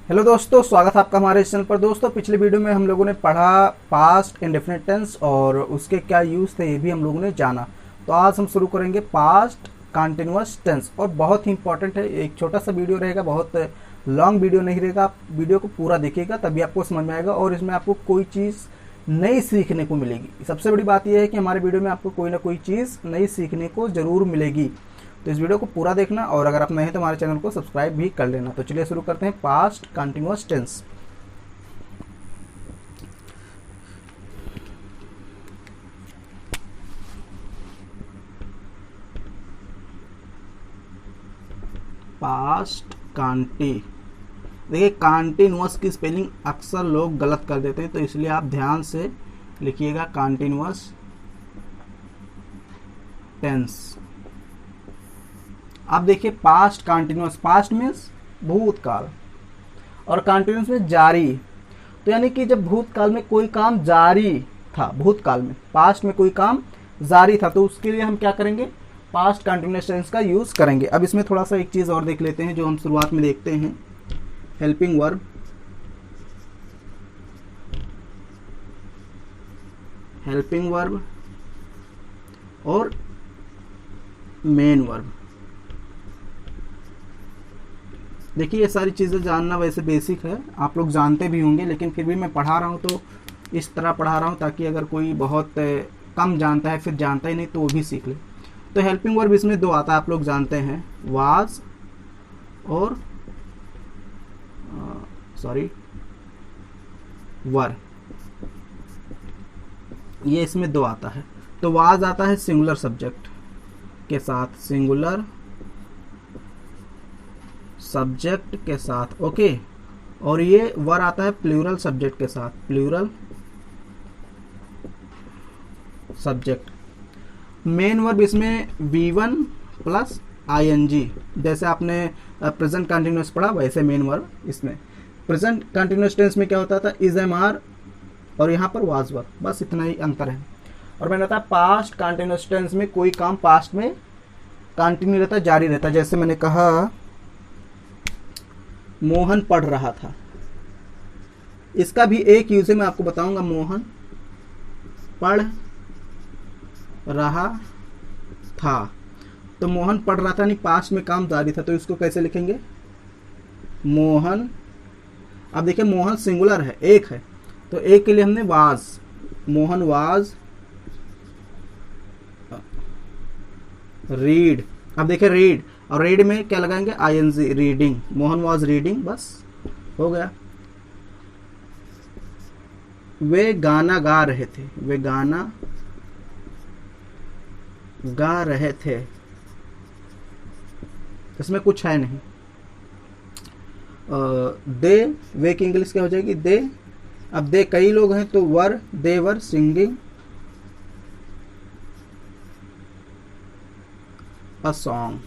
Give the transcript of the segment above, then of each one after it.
Hello दोस्तों, स्वागत है आपका हमारे चैनल पर। दोस्तों, पिछले वीडियो में हम लोगों ने पढ़ा पास्ट इंडेफिनिट टेंस और उसके क्या यूज़ थे ये भी हम लोगों ने जाना। तो आज हम शुरू करेंगे पास्ट कंटिन्यूअस टेंस और बहुत ही इंपॉर्टेंट है। एक छोटा सा वीडियो रहेगा, बहुत लॉन्ग वीडियो नहीं रहेगा। आप वीडियो को पूरा देखिएगा तभी आपको समझ में आएगा और इसमें आपको कोई चीज़ नई सीखने को मिलेगी। सबसे बड़ी बात यह है कि हमारे वीडियो में आपको कोई ना कोई चीज़ नई सीखने को ज़रूर मिलेगी। तो इस वीडियो को पूरा देखना और अगर आप नए हैं तो हमारे चैनल को सब्सक्राइब भी कर लेना। तो चलिए शुरू करते हैं पास्ट कंटिन्यूअस टेंस। पास्ट कांटी, देखिए कंटिन्यूअस की स्पेलिंग अक्सर लोग गलत कर देते हैं, तो इसलिए आप ध्यान से लिखिएगा कंटिन्यूअस टेंस। अब देखिए पास्ट कंटिन्यूअस, पास्ट मीन्स भूतकाल और कंटिन्यूअस में जारी। तो यानी कि जब भूतकाल में कोई काम जारी था, भूतकाल में पास्ट में कोई काम जारी था, तो उसके लिए हम क्या करेंगे, पास्ट कंटिन्यूअस टेंस का यूज करेंगे। अब इसमें थोड़ा सा एक चीज और देख लेते हैं जो हम शुरुआत में देखते हैं, हेल्पिंग वर्ब। हेल्पिंग वर्ब और मेन वर्ब। देखिए ये सारी चीज़ें जानना वैसे बेसिक है, आप लोग जानते भी होंगे, लेकिन फिर भी मैं पढ़ा रहा हूँ तो इस तरह पढ़ा रहा हूँ ताकि अगर कोई बहुत कम जानता है, फिर जानता ही नहीं, तो वो भी सीख ले। तो हेल्पिंग वर्ब इसमें दो आता है, आप लोग जानते हैं, वाज और वर। ये इसमें दो आता है। तो वाज आता है सिंगुलर सब्जेक्ट के साथ, सिंगुलर सब्जेक्ट के साथ, ओके। और ये वर आता है प्लूरल सब्जेक्ट के साथ, प्लूरल सब्जेक्ट। मेन वर्ब इसमें V1 प्लस ING, जैसे आपने प्रेजेंट कंटिन्यूअस पढ़ा वैसे मेन वर्ब इसमें। प्रेजेंट कंटिन्यूअस टेंस में क्या होता था, इज एम आर, और यहाँ पर वाज वर, बस इतना ही अंतर है। और मैंने बताया पास्ट कंटिन्यूअस टेंस में कोई काम पास्ट में कंटिन्यू रहता, जारी रहता। जैसे मैंने कहा मोहन पढ़ रहा था, इसका भी एक यूज है, मैं आपको बताऊंगा। मोहन पढ़ रहा था, तो मोहन पढ़ रहा था नहीं, पास्ट में काम जारी था, तो इसको कैसे लिखेंगे, मोहन। अब देखिए मोहन सिंगुलर है, एक है, तो एक के लिए हमने वाज, मोहन वाज रीड। अब देखिए रीड, और रीड में क्या लगाएंगे, ING, reading. Mohan was reading, बस हो गया। वे गाना गा रहे थे, वे गाना गा रहे थे, इसमें कुछ है नहीं। दे, वे की इंग्लिश क्या हो जाएगी, दे। अब दे कई लोग हैं तो were, they were singing a song,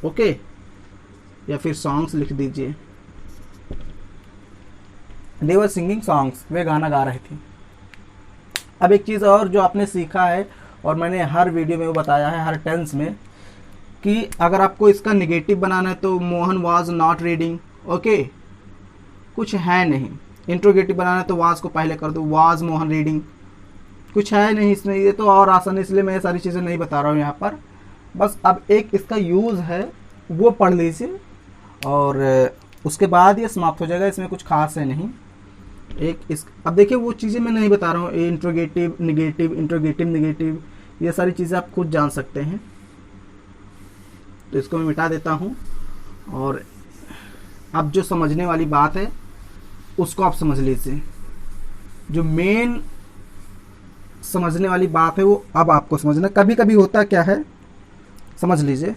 okay, या फिर सॉन्ग्स लिख दीजिए, दे वर सिंगिंग सॉन्ग्स, वे गाना गा रहे थे। अब एक चीज़ और जो आपने सीखा है और मैंने हर वीडियो में वो बताया है, हर टेंस में, कि अगर आपको इसका निगेटिव बनाना है तो Mohan was not reading, okay, कुछ है नहीं। इंट्रोगेटिव बनाना है तो वाज को पहले कर दो, वाज मोहन रीडिंग, कुछ है नहीं इसमें। ये तो और आसान है, इसलिए मैं ये सारी चीज़ें नहीं बता रहा हूँ यहाँ पर। बस अब एक इसका यूज़ है वो पढ़ लीजिए और उसके बाद ये समाप्त हो जाएगा, इसमें कुछ खास है नहीं। एक इस, अब देखिए वो चीज़ें मैं नहीं बता रहा हूँ, इंट्रोगेटिव निगेटिव, इंट्रोगेटिव निगेटिव, ये सारी चीज़ें आप खुद जान सकते हैं। तो इसको मैं मिटा देता हूँ और अब जो समझने वाली बात है उसको आप समझ लीजिए। जो मेन समझने वाली बात है वो अब आपको समझना। कभी कभी होता क्या है, समझ लीजिए,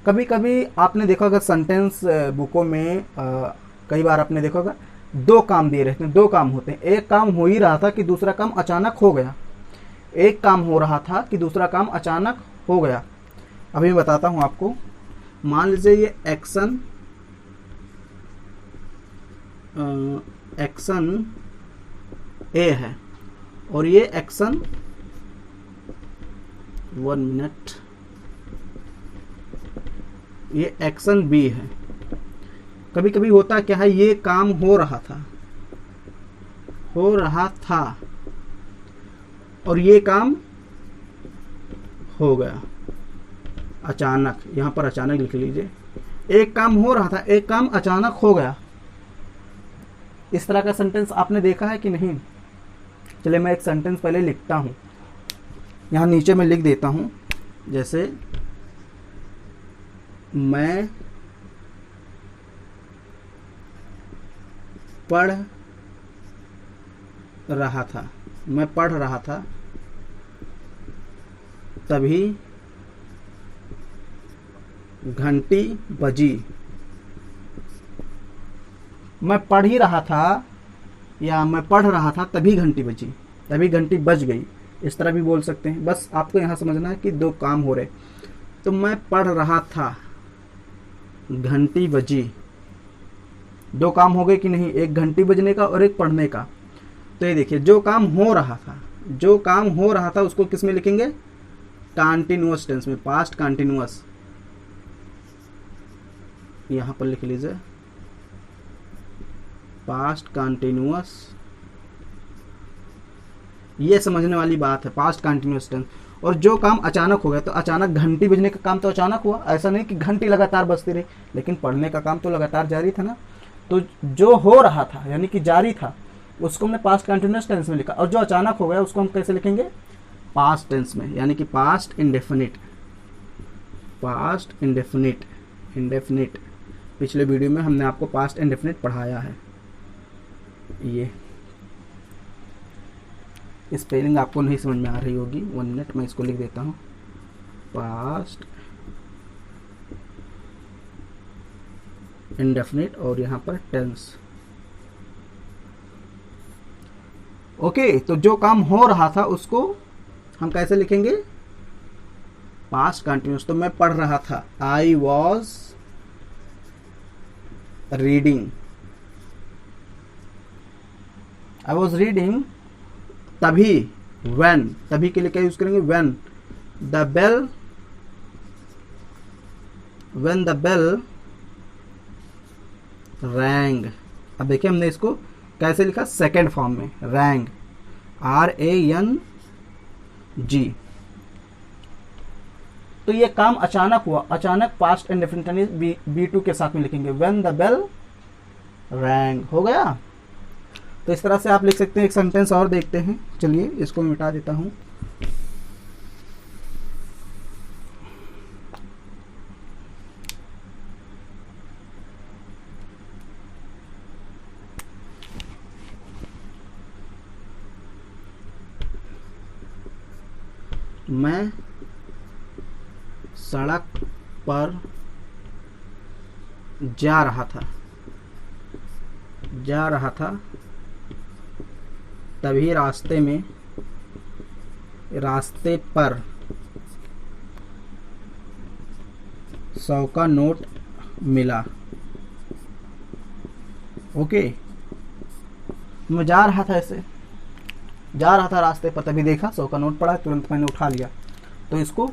कभी कभी आपने देखा होगा सेंटेंस बुकों में, कई बार आपने देखा होगा दो काम दिए रहते हैं, दो काम होते हैं। एक काम हो ही रहा था कि दूसरा काम अचानक हो गया, एक काम हो रहा था कि दूसरा काम अचानक हो गया। अभी मैं बताता हूं आपको। मान लीजिए ये एक्शन ए है और ये एक्शन, 1 मिनट, ये एक्शन बी है कभी कभी होता क्या है, ये काम हो रहा था और ये काम हो गया अचानक। यहां पर अचानक लिख लीजिए, एक काम हो रहा था, एक काम अचानक हो गया। इस तरह का सेंटेंस आपने देखा है कि नहीं? चलिए मैं एक सेंटेंस पहले लिखता हूं, यहां नीचे मैं लिख देता हूं। जैसे मैं पढ़ रहा था तभी घंटी बजी। मैं पढ़ ही रहा था या मैं पढ़ रहा था तभी घंटी बजी, तभी घंटी बज गई, इस तरह भी बोल सकते हैं। बस आपको यहां समझना है कि दो काम हो रहे। तो मैं पढ़ रहा था, घंटी बजी, दो काम हो गए कि नहीं? एक घंटी बजने का और एक पढ़ने का। तो ये देखिए, जो काम हो रहा था उसको किस में लिखेंगे? कंटीन्यूअस टेंस में, पास्ट कंटीन्यूअस। यहां पर लिख लीजिए पास्ट कंटीन्यूअस। ये समझने वाली बात है, पास्ट कंटीन्यूअस टेंस। और जो काम अचानक हो गया, तो अचानक घंटी बजने का काम तो अचानक हुआ, ऐसा नहीं कि घंटी लगातार बजती रही, लेकिन पढ़ने का काम तो लगातार जारी था ना। तो जो हो रहा था यानी कि जारी था, उसको हमने पास्ट कंटीन्यूअस टेंस में लिखा, और जो अचानक हो गया उसको हम कैसे लिखेंगे? पास्ट टेंस में, यानी कि पास्ट इंडेफिनिट। Past indefinite. पिछले वीडियो में हमने आपको पास्ट इंडेफिनिट पढ़ाया है। ये स्पेलिंग आपको नहीं समझ में आ रही होगी, 1 मिनट मैं इसको लिख देता हूं। पास्ट इंडेफिनिट और यहां पर टेंस। ओके, तो जो काम हो रहा था उसको हम कैसे लिखेंगे? Past continuous. तो मैं पढ़ रहा था, आई वॉज रीडिंग। तभी, when, तभी के लिए क्या यूज करेंगे? when the bell rang। अब देखिए हमने इसको कैसे लिखा? सेकेंड फॉर्म में, rang, RANG। तो ये काम अचानक हुआ, अचानक पास्ट इंडेफिनिट B2 के साथ में लिखेंगे, when the bell rang। हो गया? तो इस तरह से आप लिख सकते हैं। एक सेंटेंस और देखते हैं, चलिए इसको मिटा देता हूं। मैं सड़क पर जा रहा था तभी रास्ते पर 100 का नोट मिला। ओके, मैं जा रहा था, रास्ते पर, तभी देखा 100 का नोट पड़ा, तुरंत मैंने उठा लिया। तो इसको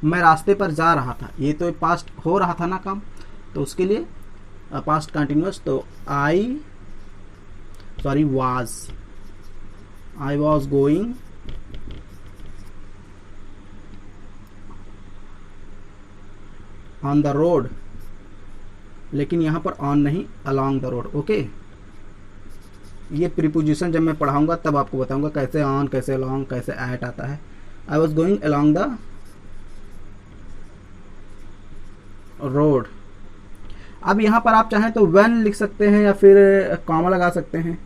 मैं रास्ते पर जा रहा था, ये तो पास्ट हो रहा था ना काम, तो उसके लिए पास्ट कंटिन्यूअस। तो I was going on the road, लेकिन यहां पर ऑन नहीं, अलोंग द रोड। ओके, ये प्रीपोजिशन जब मैं पढ़ाऊंगा तब आपको बताऊंगा कैसे ऑन, कैसे अलोंग, कैसे एट आता है। I was going along the road. अब यहां पर आप चाहें तो व्हेन लिख सकते हैं या फिर कॉमा लगा सकते हैं।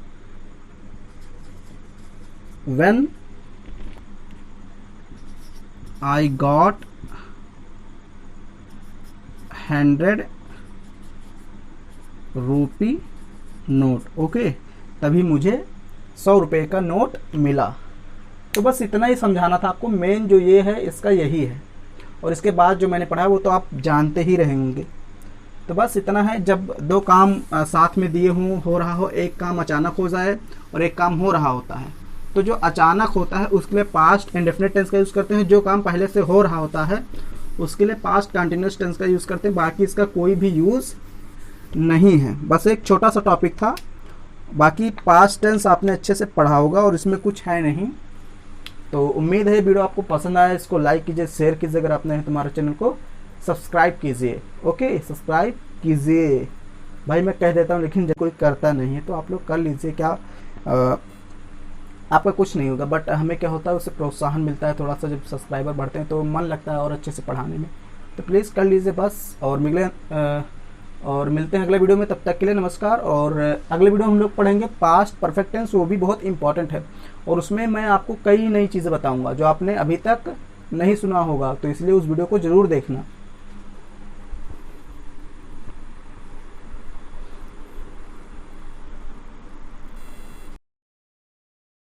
When I got 100 rupee note. Okay, तभी मुझे 100 रुपए का नोट मिला। तो बस इतना ही समझाना था आपको। मेन जो ये है इसका यही है, और इसके बाद जो मैंने पढ़ा वो तो आप जानते ही रहेंगे। तो बस इतना है, जब दो काम साथ में दिए हों, हो रहा हो, एक काम अचानक हो जाए और एक काम हो रहा होता है, तो जो अचानक होता है उसके लिए पास्ट इंडेफिनिट टेंस का यूज़ करते हैं। जो काम पहले से हो रहा होता है उसके लिए पास्ट कंटिन्यूअस टेंस का यूज़ करते हैं। बाकी इसका कोई भी यूज़ नहीं है, बस एक छोटा सा टॉपिक था। बाकी पास्ट टेंस आपने अच्छे से पढ़ा होगा और इसमें कुछ है नहीं। तो उम्मीद है वीडियो आपको पसंद आया। इसको लाइक कीजिए, शेयर कीजिए, अगर आपने हमारे चैनल को सब्सक्राइब कीजिए। ओके, सब्सक्राइब कीजिए। भाई मैं कह देता हूँ लेकिन जब कोई करता नहीं है तो आप लोग कर लीजिए। क्या आपका कुछ नहीं होगा, बट हमें क्या होता है उससे प्रोत्साहन मिलता है थोड़ा सा। जब सब्सक्राइबर बढ़ते हैं तो मन लगता है और अच्छे से पढ़ाने में। तो प्लीज़ कर लीजिए बस। और मिलते हैं अगले वीडियो में। तब तक के लिए नमस्कार। और अगले वीडियो हम लोग पढ़ेंगे पास्ट परफेक्ट टेंस, वो भी बहुत इंपॉर्टेंट है। और उसमें मैं आपको कई नई चीज़ें बताऊंगा जो आपने अभी तक नहीं सुना होगा, तो इसलिए उस वीडियो को ज़रूर देखना।